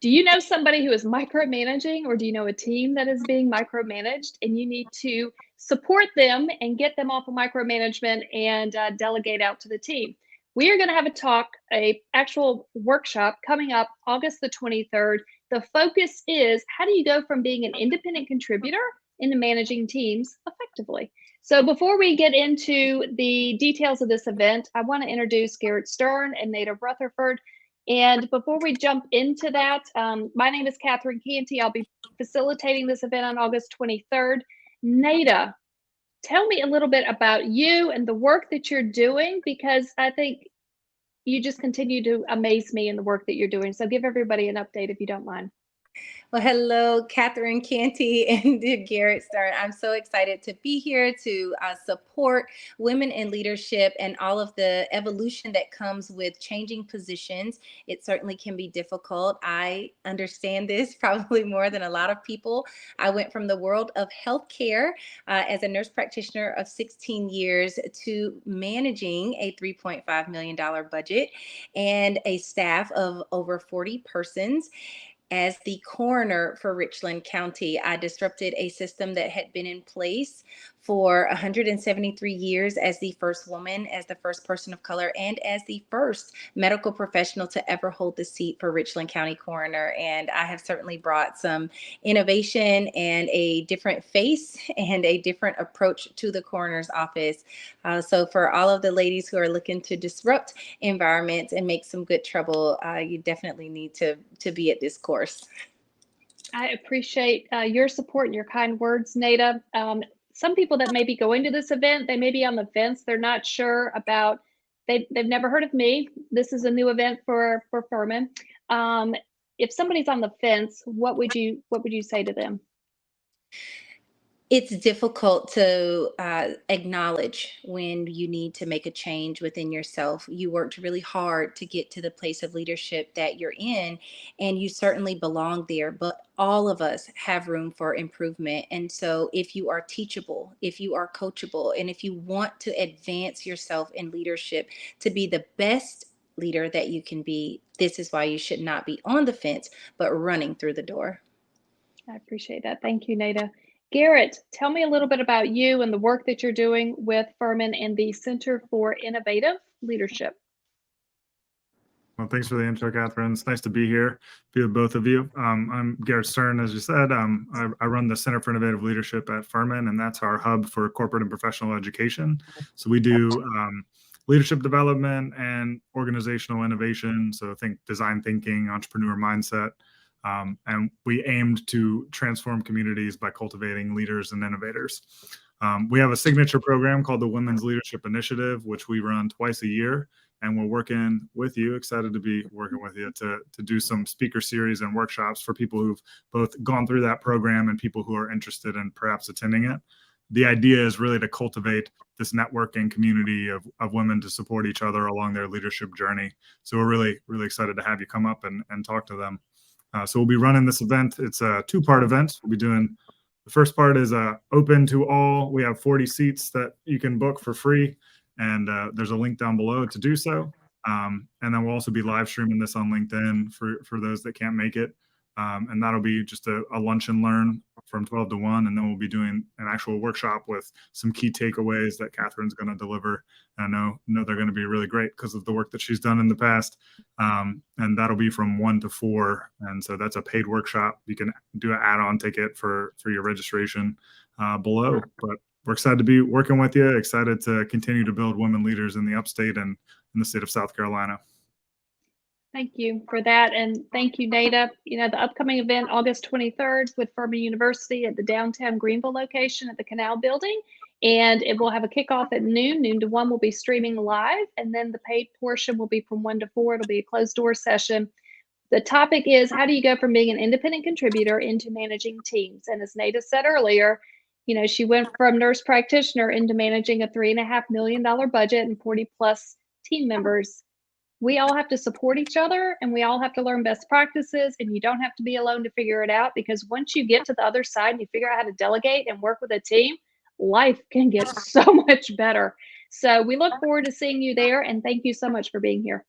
Do you know somebody who is micromanaging, or do you know a team that is being micromanaged, and you need to support them and get them off of micromanagement and delegate out to the team? We are going to have a actual workshop coming up August the 23rd. The focus is how do you go from being an independent contributor into managing teams effectively? So before we get into the details of this event, I want to introduce Garrett Stern and Naida Rutherford. And before we jump into that, my name is Cantey. I'll be facilitating this event on August 23rd. Naida, tell me a little bit about you and the work that you're doing, because I think you just continue to amaze me in the work that you're doing. So give everybody an update if you don't mind. Well, hello, Catherine Cantey and Garrett Stern. I'm so excited to be here to support women in leadership and all of the evolution that comes with changing positions. It certainly can be difficult. I understand this probably more than a lot of people. I went from the world of healthcare as a nurse practitioner of 16 years to managing a $3.5 million budget and a staff of over 40 persons. As the coroner for Richland County, I disrupted a system that had been in place for 173 years as the first woman, as the first person of color, and as the first medical professional to ever hold the seat for Richland County coroner. And I have certainly brought some innovation and a different face and a different approach to the coroner's office. So for all of the ladies who are looking to disrupt environments and make some good trouble, you definitely need to be at this course. I appreciate your support and your kind words, Naida. Some people that may be going to this event, they may be on the fence. They're not sure about, they've never heard of me. This is a new event for Furman. If somebody's on the fence, what would you say to them? It's difficult to acknowledge when you need to make a change within yourself. You worked really hard to get to the place of leadership that you're in, and you certainly belong there. But all of us have room for improvement. And so, if you are teachable, if you are coachable, and if you want to advance yourself in leadership to be the best leader that you can be, this is why you should not be on the fence, but running through the door. I appreciate that. Thank you, Naida. Garrett, tell me a little bit about you and the work that you're doing with Furman and the Center for Innovative Leadership. Well, thanks for the intro, Catherine. It's nice to be here, be with both of you. I'm Garrett Stern, as you said. I run the Center for Innovative Leadership at Furman, and that's our hub for corporate and professional education. So we do leadership development and organizational innovation. So think design thinking, entrepreneur mindset. And we aimed to transform communities by cultivating leaders and innovators. We have a signature program called the Women's Leadership Initiative, which we run twice a year. And we're working with you, excited to be working with you to do some speaker series and workshops for people who've both gone through that program and people who are interested in perhaps attending it. The idea is really to cultivate this networking community of women to support each other along their leadership journey. So we're really, really excited to have you come up and talk to them. So we'll be running this event. It's a two-part event. We'll be doing, the first part is open to all. We have 40 seats that you can book for free. And there's a link down below to do so. And then we'll also be live streaming this on LinkedIn for those that can't make it. And that'll be just a lunch and learn from 12 to 1. And then we'll be doing an actual workshop with some key takeaways that Catherine's going to deliver. And I know they're going to be really great because of the work that she's done in the past. And that'll be from 1 to 4. And so that's a paid workshop. You can do an add-on ticket for your registration below. But we're excited to be working with you, excited to continue to build women leaders in the upstate and in the state of South Carolina. Thank you for that. And thank you, Naida. You know, the upcoming event, August 23rd with Furman University at the downtown Greenville location at the Canal Building. And it will have a kickoff at noon to 1 will be streaming live. And then the paid portion will be from 1 to 4. It'll be a closed door session. The topic is, how do you go from being an independent contributor into managing teams? And as Naida said earlier, you know, she went from nurse practitioner into managing a $3.5 million budget and 40 plus team members. We all have to support each other, and we all have to learn best practices, and you don't have to be alone to figure it out, because once you get to the other side and you figure out how to delegate and work with a team, life can get so much better. So we look forward to seeing you there, and thank you so much for being here.